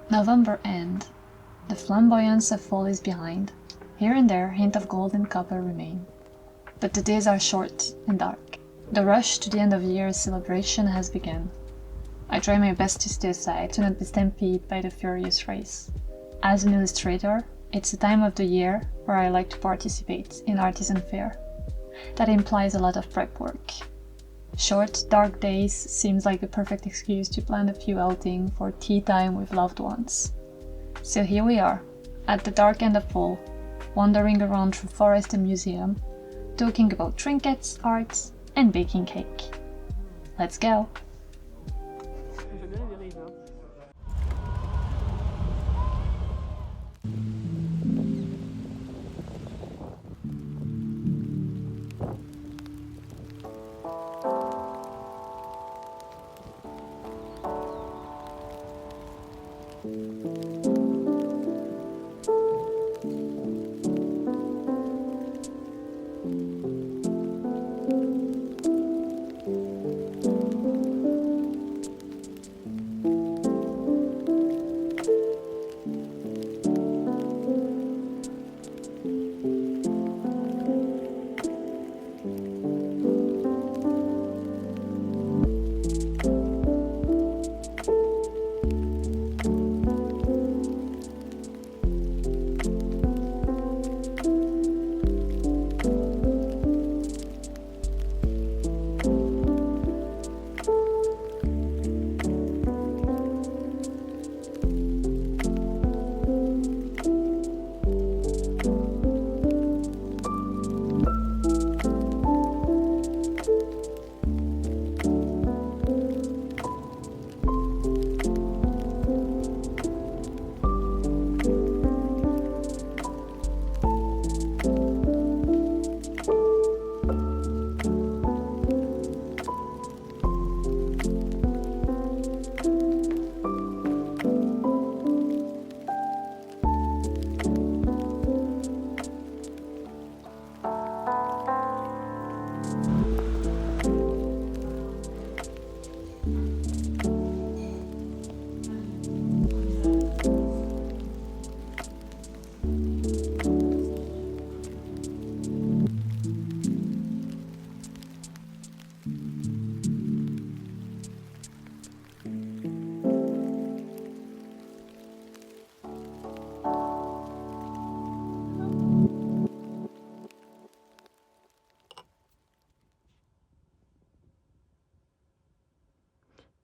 November end. The flamboyance of fall is behind. Here and there, hint of gold and copper remain. But the days are short and dark. The rush to the end of year celebration has begun. I try my best to stay aside, to not be stampeded by the furious race. As an illustrator, it's a time of the year where I like to participate in artisan fair. That implies a lot of prep work. Short, dark days seems like the perfect excuse to plan a few outings for tea time with loved ones. So here we are, at the dark end of fall, wandering around through forest and museum, talking about trinkets, arts, and baking cake. Let's go!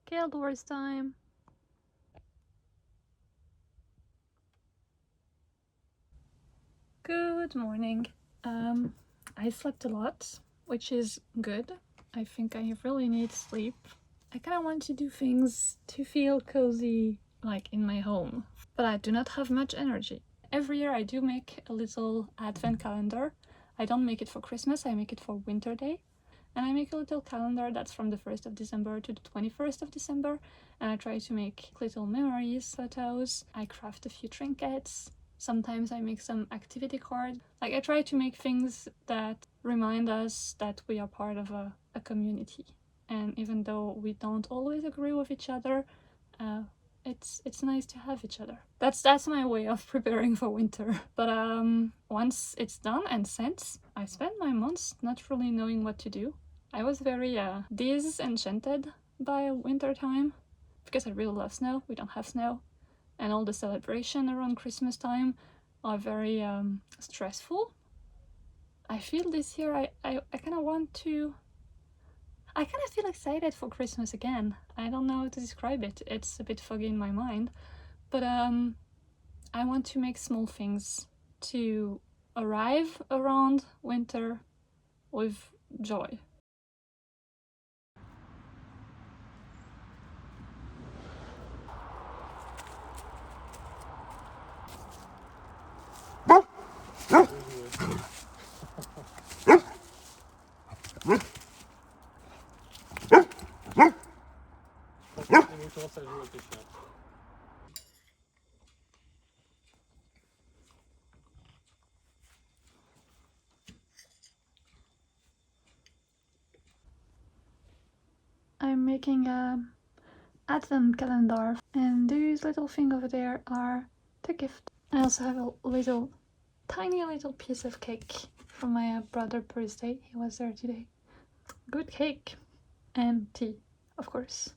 Guild Wars time! Good morning. I slept a lot, which is good. I think I really need sleep. I kind of want to do things to feel cozy, like in my home, but I do not have much energy. Every year I do make a little advent calendar. I don't make it for Christmas, I make it for Winter Day. And I make a little calendar that's from the 1st of December to the 21st of December. And I try to make little memories, photos. I craft a few trinkets. Sometimes I make some activity cards. Like I try to make things that remind us that we are part of a community. And even though we don't always agree with each other, it's nice to have each other. That's my way of preparing for winter. But once it's done and sent, I spent my months not really knowing what to do. I was very disenchanted by winter time because I really love snow. We don't have snow, and all the celebration around Christmas time are very stressful. I feel this year I kind of want to. I kind of feel excited for Christmas again. I don't know how to describe it. It's a bit foggy in my mind, but I want to make small things to arrive around winter with joy. I'm making a advent calendar, and these little things over there are the gift. I also have a little tiny little piece of cake from my brother's birthday. He was there today. Good cake and tea, of course.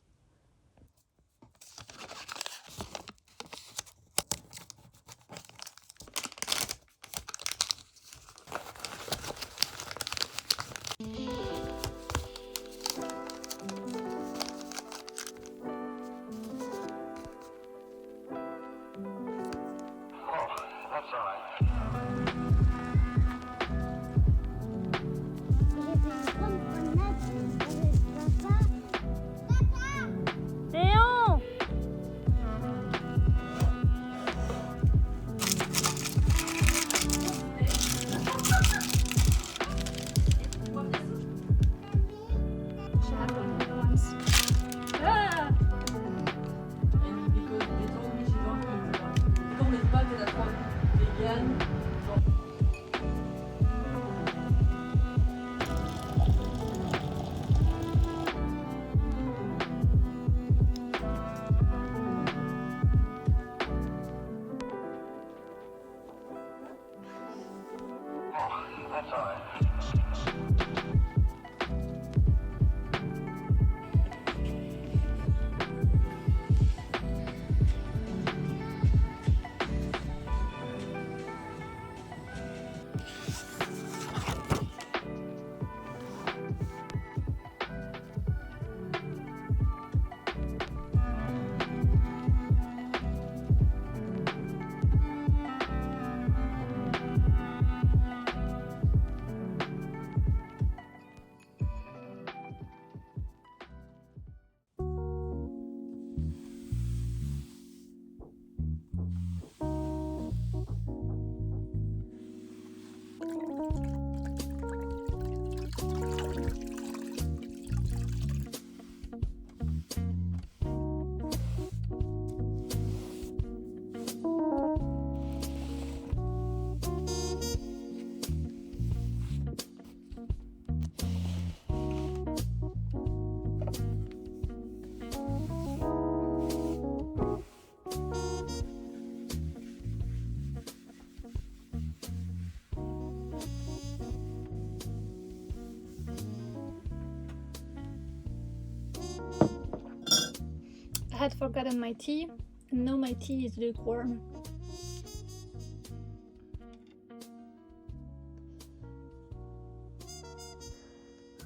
I had forgotten my tea, and now my tea is lukewarm.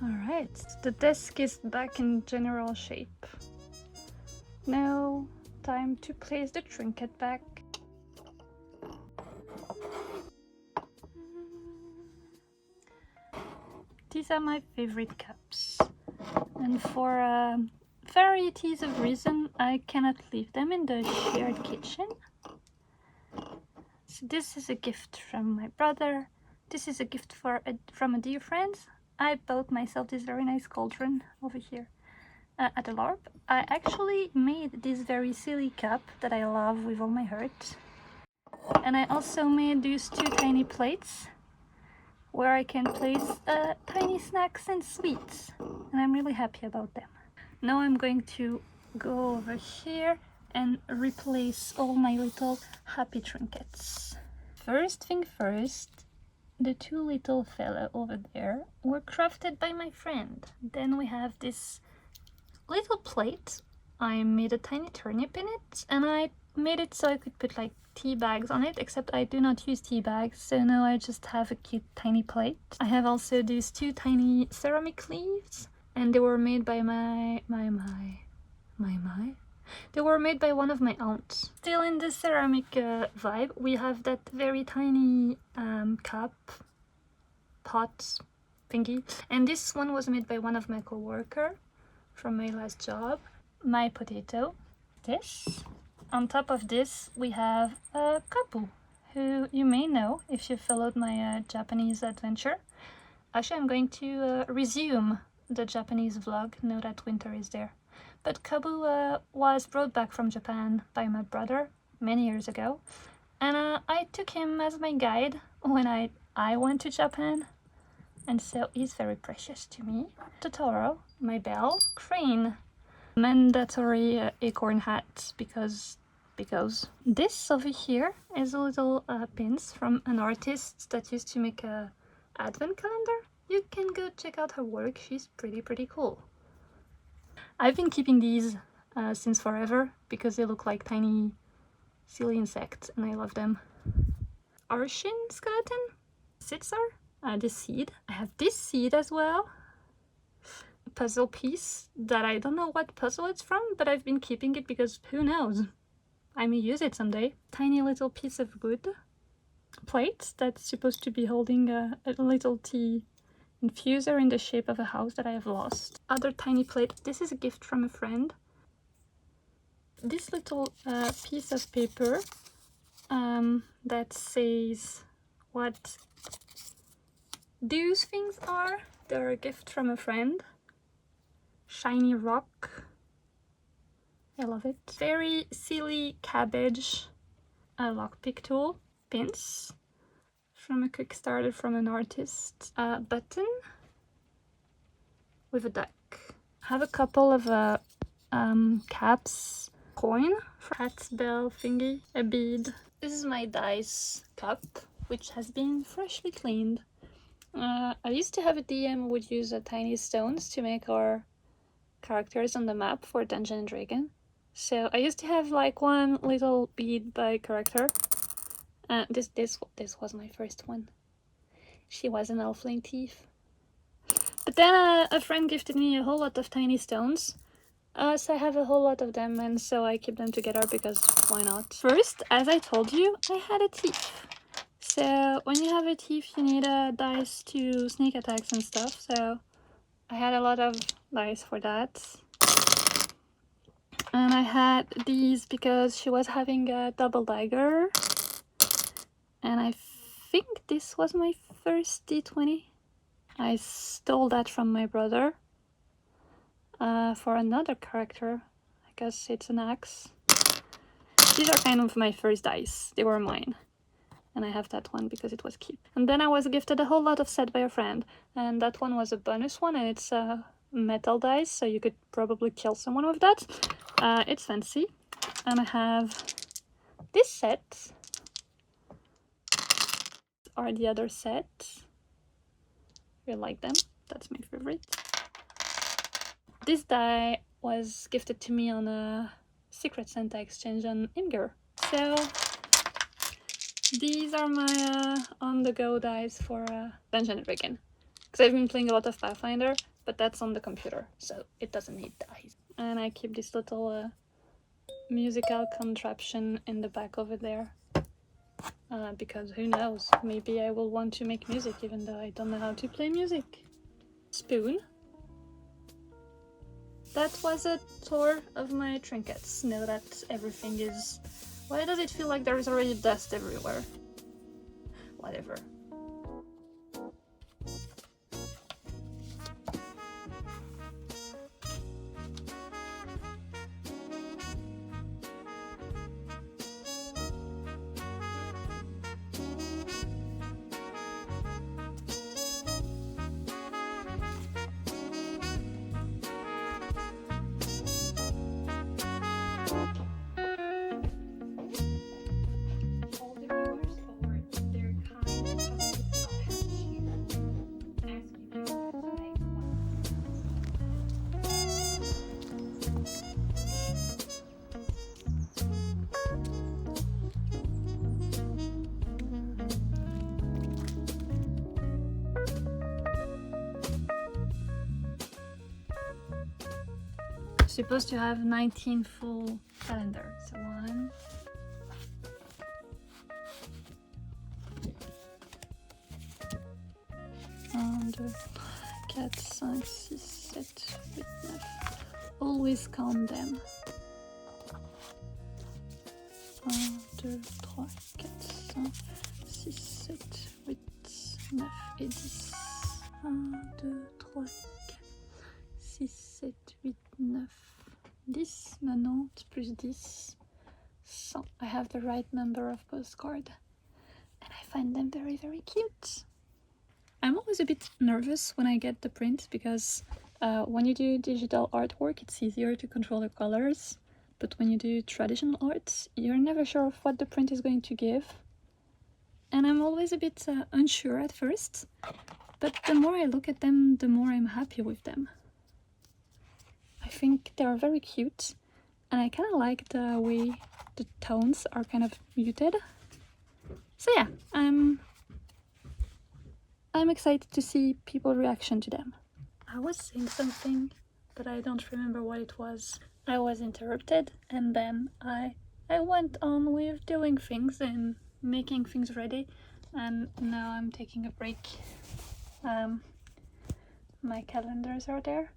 Alright, the desk is back in general shape. Now, time to place the trinket back. These are my favorite cups, and for varieties of reason I cannot leave them in the shared kitchen. So this is a gift from my brother. This is a gift from a dear friend. I bought myself this very nice cauldron over here at the LARP. I actually made this very silly cup that I love with all my heart. And I also made these two tiny plates where I can place tiny snacks and sweets. And I'm really happy about them. Now I'm going to go over here and replace all my little happy trinkets. First thing first, the two little fella over there were crafted by my friend. Then we have this little plate. I made a tiny turnip in it, and I made it so I could put like tea bags on it, except I do not use tea bags, so now I just have a cute tiny plate. I have also these two tiny ceramic leaves, and they were made by they were made by one of my aunts. Still in the ceramic vibe, we have that very tiny cup, pot thingy, and this one was made by one of my co-worker from my last job. My potato. This. On top of this, we have Kabu, who you may know if you followed my Japanese adventure. Actually, I'm going to resume the Japanese vlog now that winter is there. But Kabu was brought back from Japan by my brother many years ago, and I took him as my guide when I went to Japan, and so he's very precious to me. Totoro, my bell, Crane. mandatory acorn hat because this over here is a little pins from an artist that used to make a advent calendar. You can go check out her work. She's pretty cool. I've been keeping these since forever because they look like tiny silly insects and I love them. Arshin skeleton, Sitsar, this seed. I have this seed as well. A puzzle piece that I don't know what puzzle it's from, but I've been keeping it because who knows? I may use it someday. Tiny little piece of wood. Plate that's supposed to be holding a little tea infuser in the shape of a house that I have lost. Other tiny plate. This is a gift from a friend. This little piece of paper that says what those things are. They're a gift from a friend. Shiny rock. I love it. Very silly cabbage. A lockpick tool. Pins from a Kickstarter from an artist. A button with a duck. I have a couple of caps. Coin. Hat's bell thingy. A bead. This is my dice cup, which has been freshly cleaned. I used to have a DM would use tiny stones to make our characters on the map for Dungeon and Dragon. So I used to have like one little bead by character. This was my first one. She was an elfling thief. But then a friend gifted me a whole lot of tiny stones. So I have a whole lot of them, and so I keep them together because why not? First, as I told you, I had a thief. So when you have a thief, you need dice to sneak attacks and stuff. So I had a lot of dice for that. And I had these because she was having a double dagger. And I think this was my first D20. I stole that from my brother for another character. I guess it's an axe. These are kind of my first dice. They were mine. And I have that one because it was cute. And then I was gifted a whole lot of set by a friend. And that one was a bonus one, and it's a metal dice, so you could probably kill someone with that. It's fancy. And I have this set. Are the other sets. I like them. That's my favorite. This die was gifted to me on a Secret Santa exchange on Imgur. So these are my on-the-go dice for Dungeon and Dragon. Because I've been playing a lot of Pathfinder, but that's on the computer, so it doesn't need dice. And I keep this little musical contraption in the back over there. Because who knows, maybe I will want to make music even though I don't know how to play music. Spoon. That was a tour of my trinkets. Now that everything is... Why does it feel like there is already dust everywhere? Whatever. Supposed to have 19 full calendars. So 1, 2, 4, 5, 6, 7, 8, 9. Always count them. 1, 2, 3, 4, 5, 6, 7, 8, 9 et 10. 1, 2, 3, 4, 6, 7, 8, 9. 10, 90 plus 10, 100. I have the right number of postcards. And I find them very, very cute. I'm always a bit nervous when I get the print because When you do digital artwork, it's easier to control the colors, but when you do traditional art, you're never sure of what the print is going to give. And I'm always a bit unsure at first, but the more I look at them, the more I'm happy with them. I think they're very cute, and I kind of like the way the tones are kind of muted. So yeah, I'm excited to see people's reaction to them. I was saying something, but I don't remember what it was. I was interrupted, and then I went on with doing things and making things ready, and now I'm taking a break. My calendars are there.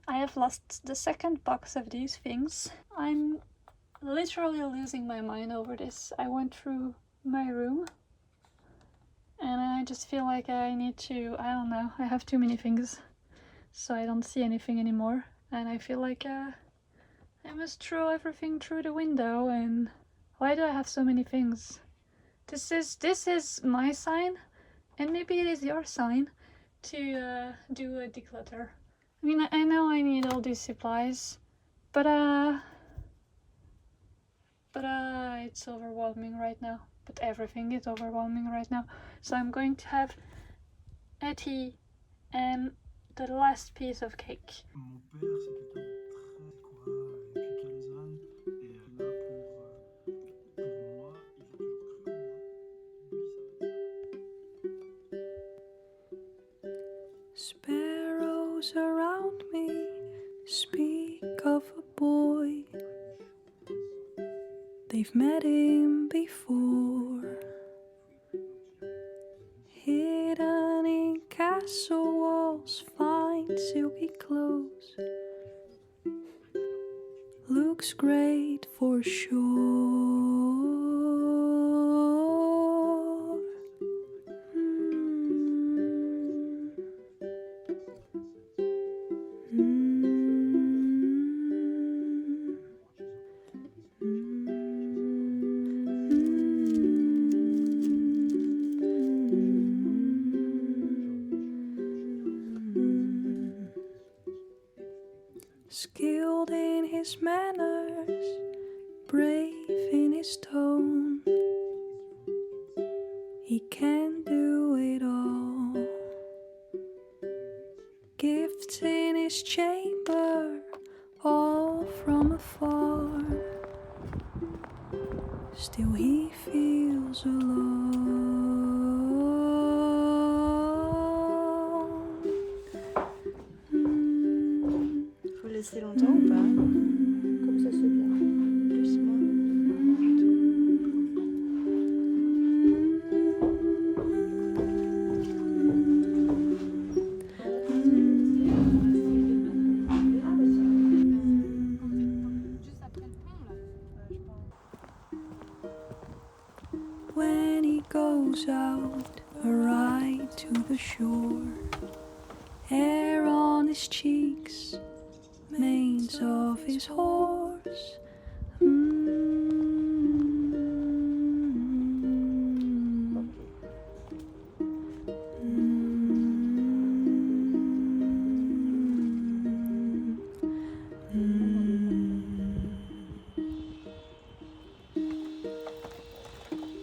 I have lost the second box of these things. I'm literally losing my mind over this. I went through my room and I just feel like I need to, I don't know, I have too many things, so I don't see anything anymore, and I feel like I must throw everything through the window. And why do I have so many things? This is my sign, and maybe it is your sign, to do a declutter. I mean, I know I need all these supplies, but it's overwhelming right now. But everything is overwhelming right now. So I'm going to have a tea and the last piece of cake. Mon père, c'est quelqu'un de très, très quoi, et là pour moi, ils ont toujours cru en moi. Sparrows around me speak of a boy. They've met him before, hidden in castle walls, fine silky clothes. Looks great for sure. Skilled in his manners, brave in his tone, he can do it all. Gifts in his chamber, all from afar. Still he feels alone. Faut laisser longtemps ou pas? Comme ça c'est bien. Plus, moins. When he goes out, a ride to the shore, hair on his cheeks, manes of his horse.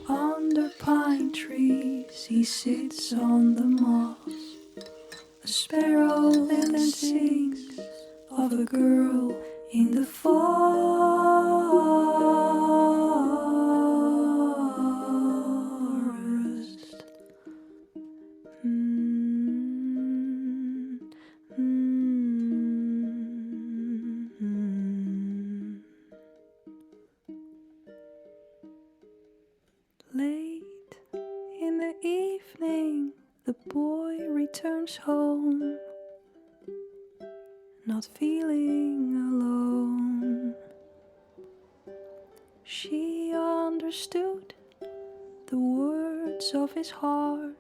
Under pine trees he sits on the moss. A sparrow then sings of a girl in the forest. Late in the evening, the boy returns home, not feeling alone. She understood the words of his heart,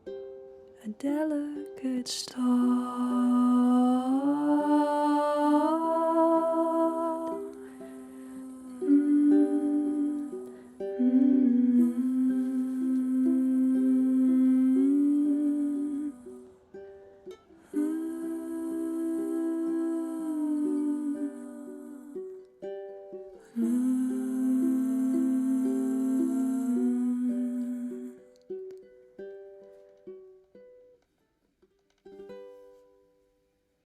a delicate star.